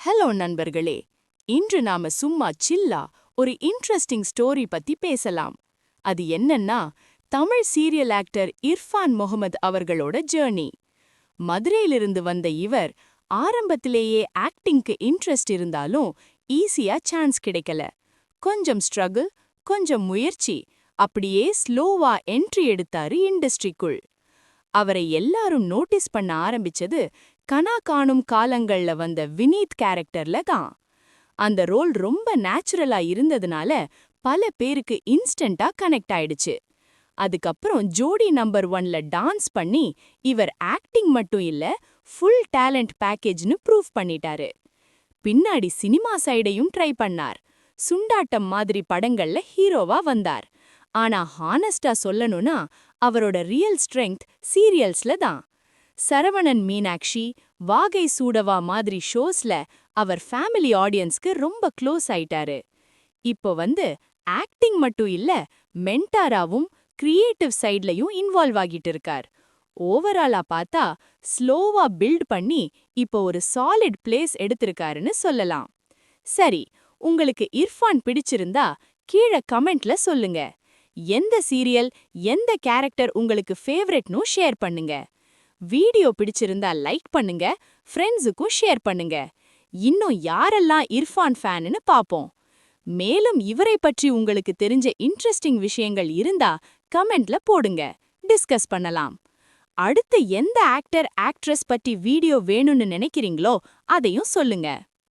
Hello நண்பர்களே, இன்று நாம சும்மா சில்லா ஒரு இன்ட்ரெஸ்டிங் ஸ்டோரி பத்தி பேசலாம். அது என்னன்னா, தமிழ் சீரியல் ஆக்டர் இர்ஃபான் முகமது அவர்களோட ஜேர்னி. மதுரையிலிருந்து வந்த இவர் ஆரம்பத்திலேயே ஆக்டிங்க்கு இன்ட்ரெஸ்ட் இருந்தாலும் ஈஸியா சான்ஸ் கிடைக்கல. கொஞ்சம் ஸ்ட்ரகிள், கொஞ்சம் முயற்சி, அப்படியே ஸ்லோவா என்ட்ரி எடுத்தாரு இண்டஸ்ட்ரிக்குள். அவரை எல்லாரும் நோட்டீஸ் பண்ண ஆரம்பிச்சது கனா காணும் காலங்கள்ல வந்த வினீத் கேரக்டர்ல தான். அந்த ரோல் ரொம்ப நேச்சுரலா இருந்ததுனால பல பேருக்கு இன்ஸ்டன்டா கனெக்ட் ஆயிடுச்சு. அதுக்கப்புறம் ஜோடி நம்பர் 1ல டான்ஸ் பண்ணி இவர் ஆக்டிங் மட்டும் இல்ல, ஃபுல் டேலண்ட் பேக்கேஜ்னு ப்ரூவ் பண்ணிட்டாரு. பின்னாடி சினிமா சைடையும் ட்ரை பண்ணார். சுண்டாட்டம் மாதிரி படங்கள்ல ஹீரோவா வந்தார். ஆனா ஹானஸ்டா சொல்லணும்னா அவரோட ரியல் ஸ்ட்ரெங்த் சீரியல்ஸ்ல தான். சரவணன் மீனாட்சி, வாகை சூடவா மாதிரி ஷோஸ்ல அவர் ஃபேமிலி ஆடியன்ஸ்க்கு ரொம்ப க்ளோஸ் ஆயிட்டாரு. இப்போ ஆக்டிங் மட்டும் இல்ல, மென்டாராவும் கிரியேட்டிவ் சைட்லயும் இன்வால்வ் ஆகிட்டு இருக்கார். ஓவராலா பார்த்தா ஸ்லோவா பில்ட் பண்ணி இப்போ ஒரு சாலிட் பிளேஸ் எடுத்திருக்காருன்னு சொல்லலாம். சரி, உங்களுக்கு இர்ஃபான் பிடிச்சிருந்தா கீழ கமெண்ட்ல சொல்லுங்க. எந்த சீரியல், எந்த கேரக்டர் உங்களுக்கு ஃபேவரெட்னு ஷேர் பண்ணுங்க. வீடியோ பிடிச்சிருந்தா லைக் பண்ணுங்க, ஃப்ரெண்ட்ஸுக்கும் ஷேர் பண்ணுங்க. இன்னும் யாரெல்லாம் இர்ஃபான் ஃபேன்னு பாப்போம். மேலும் இவரை பற்றி உங்களுக்கு தெரிஞ்ச இன்ட்ரெஸ்டிங் விஷயங்கள் இருந்தா கமெண்ட்ல போடுங்க, டிஸ்கஸ் பண்ணலாம். அடுத்து எந்த ஆக்டர் ஆக்ட்ரஸ் பற்றி வீடியோ வேணும்னு நினைக்கிறீங்களோ அதையும் சொல்லுங்க.